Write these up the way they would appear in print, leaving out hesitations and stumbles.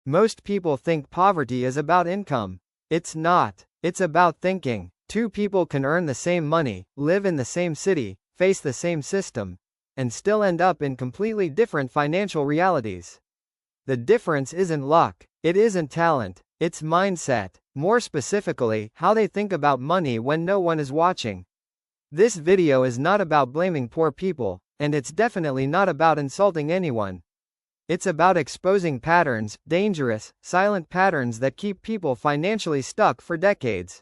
Most people think poverty is about income. It's not. It's about thinking. Two people can earn the same money, live in the same city, face the same system, and still end up in completely different financial realities. The difference isn't luck. It isn't talent. It's mindset. More specifically, how they think about money when no one is watching. This video is not about blaming poor people, and it's definitely not about insulting anyone. It's about exposing patterns, dangerous, silent patterns that keep people financially stuck for decades.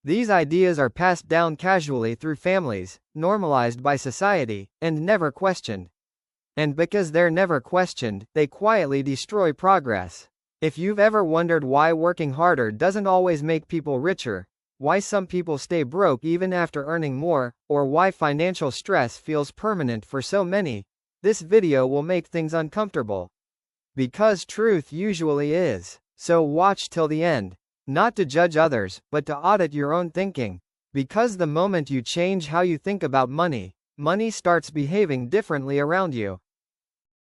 These ideas are passed down casually through families, normalized by society, and never questioned. And because they're never questioned, they quietly destroy progress. If you've ever wondered why working harder doesn't always make people richer, why some people stay broke even after earning more, or why financial stress feels permanent for so many, this video will make things uncomfortable. Because truth usually is. So watch till the end. Not to judge others, but to audit your own thinking. Because the moment you change how you think about money, money starts behaving differently around you.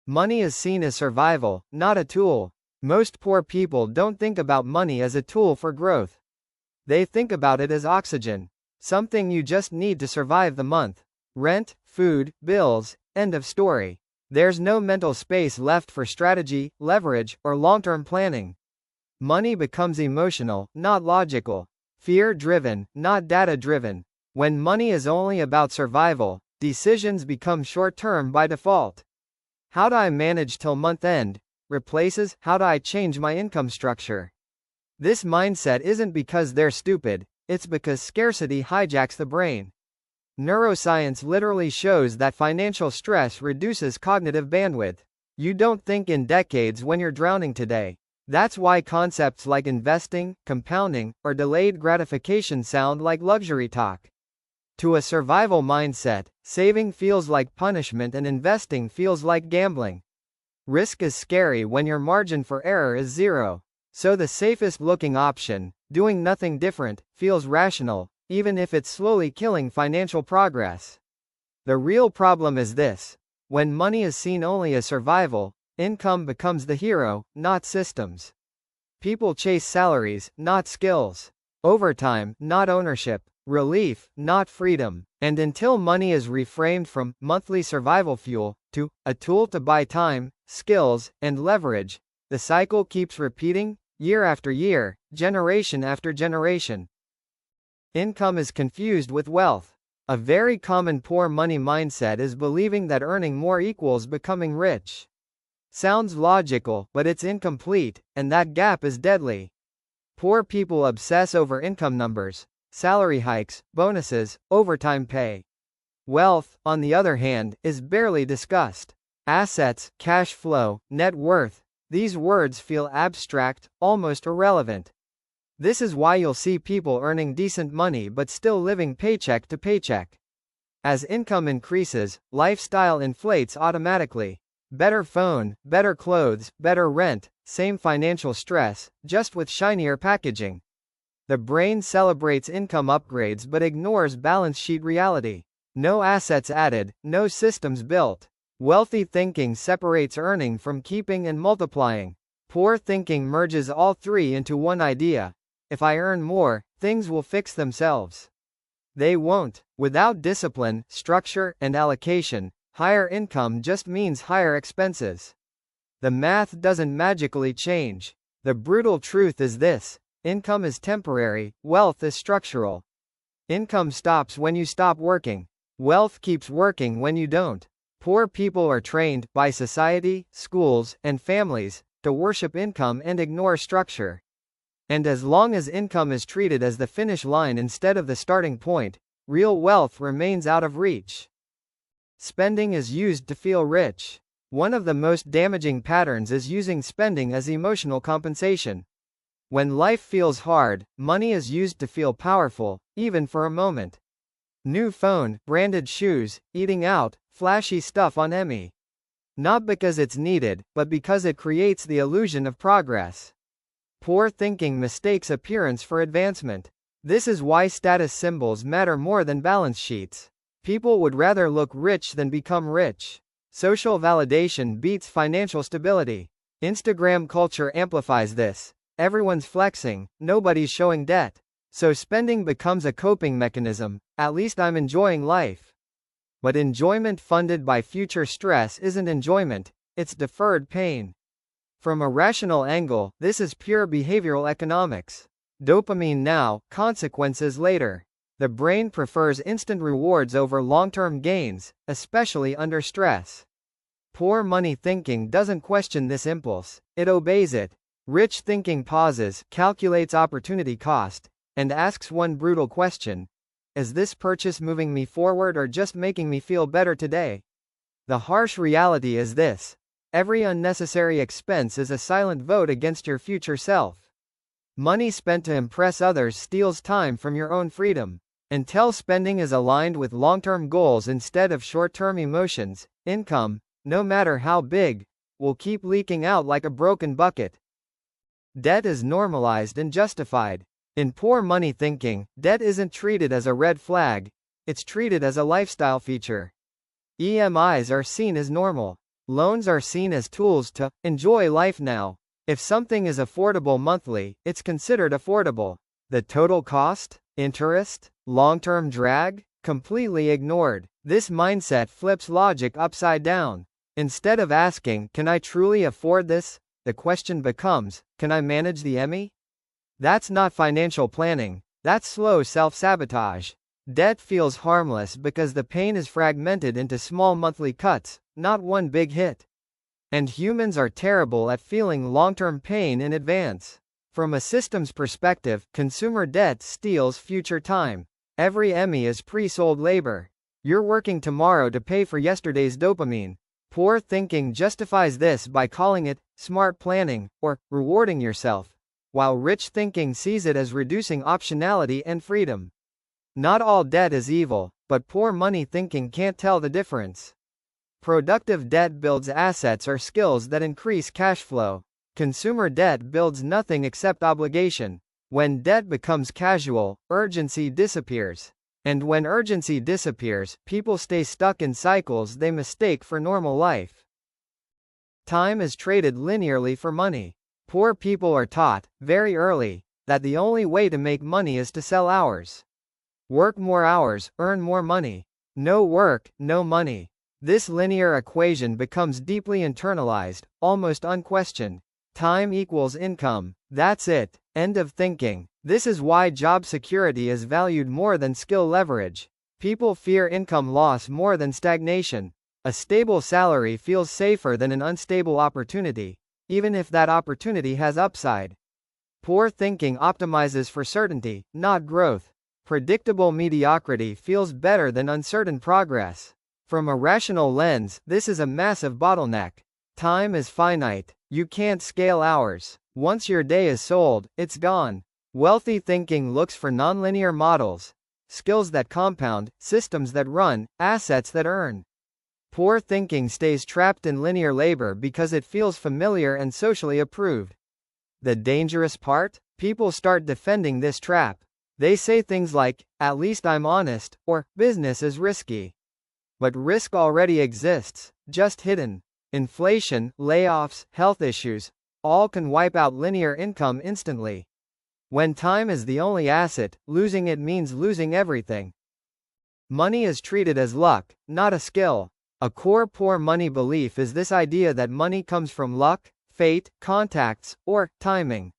Money is seen as survival, not a tool. Most poor people don't think about money as a tool for growth. They think about it as oxygen. Something you just need to survive the month. Rent, food, bills, end of story. There's no mental space left for strategy, leverage, or long-term planning. Money becomes emotional, not logical. Fear-driven, not data-driven. When money is only about survival, decisions become short-term by default. How do I manage till month end? Replaces, how do I change my income structure? This mindset isn't because they're stupid, it's because scarcity hijacks the brain. Neuroscience literally shows that financial stress reduces cognitive bandwidth. You don't think in decades when you're drowning today. That's why concepts like investing, compounding, or delayed gratification sound like luxury talk. To a survival mindset, saving feels like punishment and investing feels like gambling. Risk is scary when your margin for error is zero. So the safest looking option, doing nothing different, feels rational, even if it's slowly killing financial progress. The real problem is this: when money is seen only as survival, income becomes the hero, not systems. People chase salaries, not skills. Overtime, not ownership. Relief, not freedom. And until money is reframed from monthly survival fuel to a tool to buy time, skills, and leverage, the cycle keeps repeating, year after year, generation after generation. Income is confused with wealth. A very common poor money mindset is believing that earning more equals becoming rich. Sounds logical, but it's incomplete, and that gap is deadly. Poor people obsess over income numbers, salary hikes, bonuses, overtime pay. Wealth, on the other hand, is barely discussed. Assets, cash flow, net worth, these words feel abstract, almost irrelevant. This is why you'll see people earning decent money but still living paycheck to paycheck. As income increases, lifestyle inflates automatically. Better phone, better clothes, better rent, same financial stress, just with shinier packaging. The brain celebrates income upgrades but ignores balance sheet reality. No assets added, no systems built. Wealthy thinking separates earning from keeping and multiplying. Poor thinking merges all three into one idea: if I earn more, things will fix themselves. They won't. Without discipline, structure, and allocation, higher income just means higher expenses. The math doesn't magically change. The brutal truth is this: income is temporary, wealth is structural. Income stops when you stop working. Wealth keeps working when you don't. Poor people are trained, by society, schools, and families, to worship income and ignore structure. And as long as income is treated as the finish line instead of the starting point, real wealth remains out of reach. Spending is used to feel rich. One of the most damaging patterns is using spending as emotional compensation. When life feels hard, money is used to feel powerful, even for a moment. New phone, branded shoes, eating out, flashy stuff on Emmy. Not because it's needed, but because it creates the illusion of progress. Poor thinking mistakes appearance for advancement. This is why status symbols matter more than balance sheets. People would rather look rich than become rich. Social validation beats financial stability. Instagram culture amplifies this. Everyone's flexing, nobody's showing debt. So spending becomes a coping mechanism. At least I'm enjoying life. But enjoyment funded by future stress isn't enjoyment, it's deferred pain. From a rational angle, this is pure behavioral economics. Dopamine now, consequences later. The brain prefers instant rewards over long-term gains, especially under stress. Poor money thinking doesn't question this impulse, it obeys it. Rich thinking pauses, calculates opportunity cost, and asks one brutal question. Is this purchase moving me forward or just making me feel better today? The harsh reality is this. Every unnecessary expense is a silent vote against your future self. Money spent to impress others steals time from your own freedom. Until spending is aligned with long-term goals instead of short-term emotions, income, no matter how big, will keep leaking out like a broken bucket. Debt is normalized and justified. In poor money thinking, debt isn't treated as a red flag, it's treated as a lifestyle feature. EMIs are seen as normal. Loans are seen as tools to enjoy life now. If something is affordable monthly, it's considered affordable. The total cost, interest, long-term drag, completely ignored. This mindset flips logic upside down. Instead of asking, can I truly afford this? The question becomes, can I manage the EMI? That's not financial planning, that's slow self-sabotage. Debt feels harmless because the pain is fragmented into small monthly cuts, not one big hit. And humans are terrible at feeling long-term pain in advance. From a systems perspective, consumer debt steals future time. Every EMI is pre-sold labor. You're working tomorrow to pay for yesterday's dopamine. Poor thinking justifies this by calling it smart planning or rewarding yourself, while rich thinking sees it as reducing optionality and freedom. Not all debt is evil, but poor money thinking can't tell the difference. Productive debt builds assets or skills that increase cash flow. Consumer debt builds nothing except obligation. When debt becomes casual, urgency disappears. And when urgency disappears, people stay stuck in cycles they mistake for normal life. Time is traded linearly for money. Poor people are taught, very early, that the only way to make money is to sell hours. Work more hours, earn more money. No work, no money. This linear equation becomes deeply internalized, almost unquestioned. Time equals income. That's it. End of thinking. This is why job security is valued more than skill leverage. People fear income loss more than stagnation. A stable salary feels safer than an unstable opportunity, even if that opportunity has upside. Poor thinking optimizes for certainty, not growth. Predictable mediocrity feels better than uncertain progress. From a rational lens, this is a massive bottleneck. Time is finite. You can't scale hours. Once your day is sold, it's gone. Wealthy thinking looks for nonlinear models, skills that compound, systems that run, assets that earn. Poor thinking stays trapped in linear labor because it feels familiar and socially approved. The dangerous part? People start defending this trap. They say things like, at least I'm honest, or, business is risky. But risk already exists, just hidden. Inflation, layoffs, health issues, all can wipe out linear income instantly. When time is the only asset, losing it means losing everything. Money is treated as luck, not a skill. A core poor money belief is this idea that money comes from luck, fate, contacts, or timing.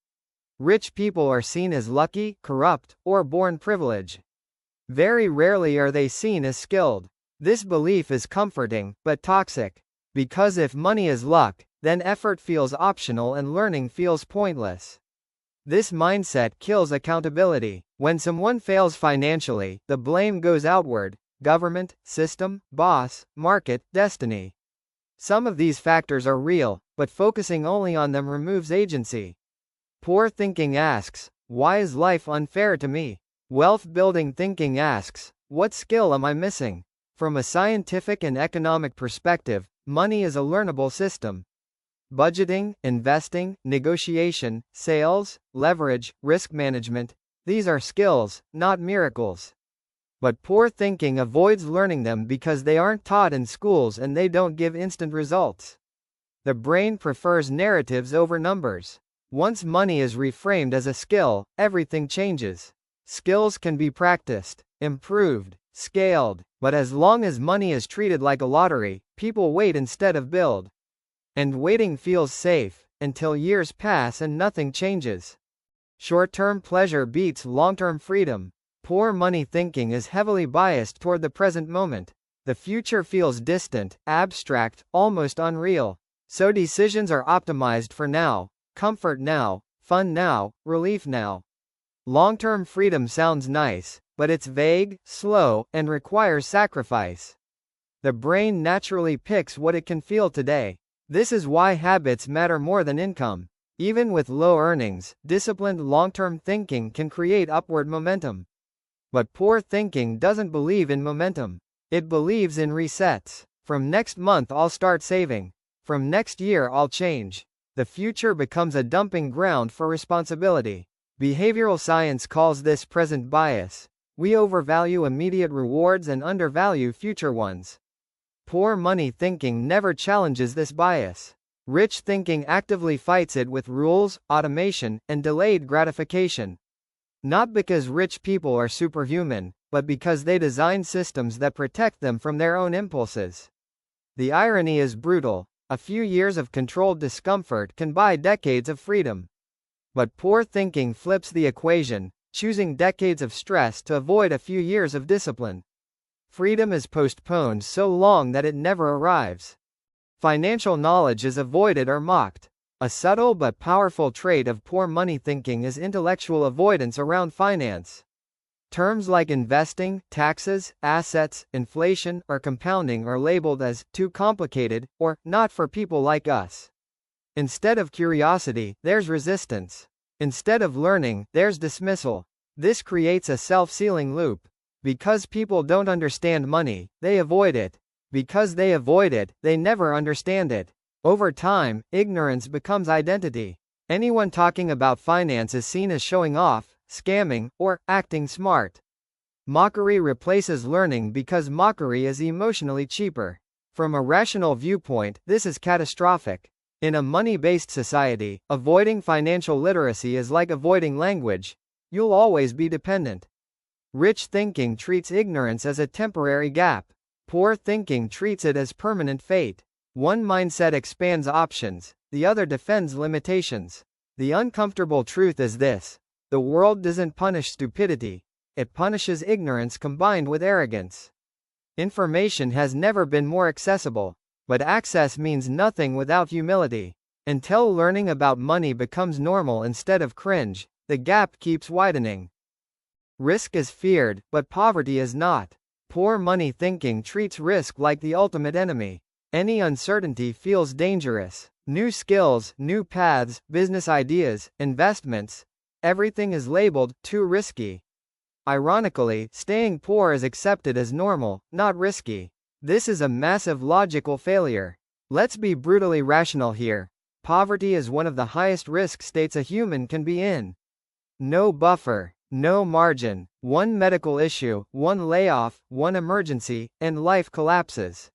Rich people are seen as lucky, corrupt, or born privileged. Very rarely are they seen as skilled. This belief is comforting, but toxic. Because if money is luck, then effort feels optional and learning feels pointless. This mindset kills accountability. When someone fails financially, the blame goes outward: government, system, boss, market, destiny. Some of these factors are real, but focusing only on them removes agency. Poor thinking asks, why is life unfair to me? Wealth-building thinking asks, what skill am I missing? From a scientific and economic perspective, money is a learnable system. Budgeting, investing, negotiation, sales, leverage, risk management, these are skills, not miracles. But poor thinking avoids learning them because they aren't taught in schools and they don't give instant results. The brain prefers narratives over numbers. Once money is reframed as a skill, everything changes. Skills can be practiced, improved, scaled, but as long as money is treated like a lottery, people wait instead of build. And waiting feels safe, until years pass and nothing changes. Short-term pleasure beats long-term freedom. Poor money thinking is heavily biased toward the present moment. The future feels distant, abstract, almost unreal. So decisions are optimized for now, comfort now, fun now, relief now. Long-term freedom sounds nice, but it's vague, slow, and requires sacrifice. The brain naturally picks what it can feel today. This is why habits matter more than income. Even with low earnings, disciplined long-term thinking can create upward momentum. But poor thinking doesn't believe in momentum. It believes in resets. From next month I'll start saving. From next year I'll change. The future becomes a dumping ground for responsibility. Behavioral science calls this present bias. We overvalue immediate rewards and undervalue future ones. Poor money thinking never challenges this bias. Rich thinking actively fights it with rules, automation, and delayed gratification. Not because rich people are superhuman, but because they design systems that protect them from their own impulses. The irony is brutal. A few years of controlled discomfort can buy decades of freedom. But poor thinking flips the equation, choosing decades of stress to avoid a few years of discipline. Freedom is postponed so long that it never arrives. Financial knowledge is avoided or mocked. A subtle but powerful trait of poor money thinking is intellectual avoidance around finance. Terms like investing, taxes, assets, inflation, or compounding are labeled as too complicated or not for people like us. Instead of curiosity, there's resistance. Instead of learning, there's dismissal. This creates a self-sealing loop. Because people don't understand money, they avoid it. Because they avoid it, they never understand it. Over time, ignorance becomes identity. Anyone talking about finance is seen as showing off, scamming, or acting smart. Mockery replaces learning because mockery is emotionally cheaper. From a rational viewpoint, this is catastrophic. In a money-based society, avoiding financial literacy is like avoiding language. You'll always be dependent. Rich thinking treats ignorance as a temporary gap. Poor thinking treats it as permanent fate. One mindset expands options, the other defends limitations. The uncomfortable truth is this: the world doesn't punish stupidity, it punishes ignorance combined with arrogance. Information has never been more accessible, but access means nothing without humility. Until learning about money becomes normal instead of cringe, the gap keeps widening. Risk is feared, but poverty is not. Poor money thinking treats risk like the ultimate enemy. Any uncertainty feels dangerous. New skills, new paths, business ideas, investments, everything is labeled too risky. Ironically, staying poor is accepted as normal, not risky. This is a massive logical failure. Let's be brutally rational here. Poverty is one of the highest risk states a human can be in. No buffer. No margin. One medical issue, one layoff, one emergency, and life collapses.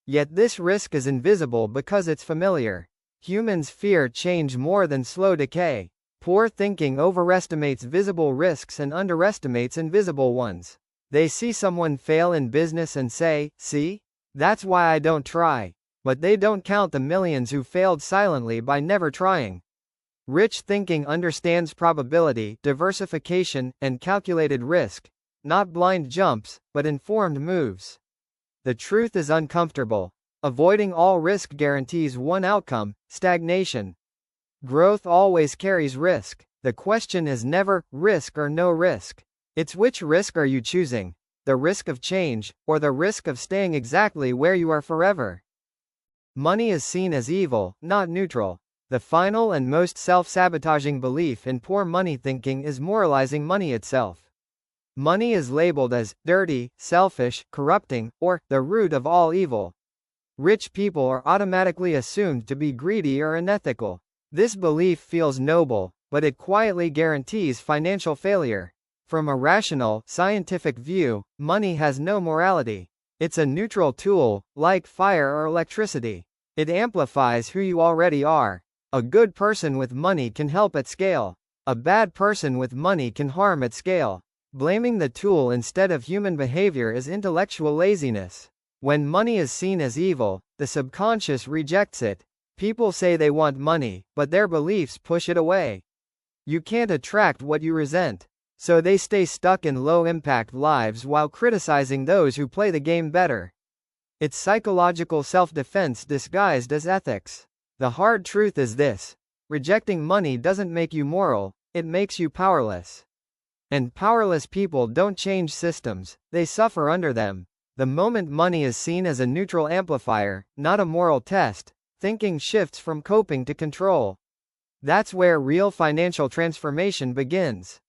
Yet this risk is invisible because it's familiar. Humans fear change more than slow decay. Poor thinking overestimates visible risks and underestimates invisible ones. They see someone fail in business and say, "See? That's why I don't try." But they don't count the millions who failed silently by never trying. Rich thinking understands probability, diversification, and calculated risk, not blind jumps, but informed moves. The truth is uncomfortable. Avoiding all risk guarantees one outcome: stagnation. Growth always carries risk. The question is never, risk or no risk. It's which risk are you choosing? The risk of change, or the risk of staying exactly where you are forever? Money is seen as evil, not neutral. The final and most self-sabotaging belief in poor money thinking is moralizing money itself. Money is labeled as dirty, selfish, corrupting, or the root of all evil. Rich people are automatically assumed to be greedy or unethical. This belief feels noble, but it quietly guarantees financial failure. From a rational, scientific view, money has no morality. It's a neutral tool, like fire or electricity. It amplifies who you already are. A good person with money can help at scale. A bad person with money can harm at scale. Blaming the tool instead of human behavior is intellectual laziness. When money is seen as evil, the subconscious rejects it. People say they want money, but their beliefs push it away. You can't attract what you resent. So they stay stuck in low-impact lives while criticizing those who play the game better. It's psychological self-defense disguised as ethics. The hard truth is this: rejecting money doesn't make you moral, it makes you powerless. And powerless people don't change systems, they suffer under them. The moment money is seen as a neutral amplifier, not a moral test, thinking shifts from coping to control. That's where real financial transformation begins.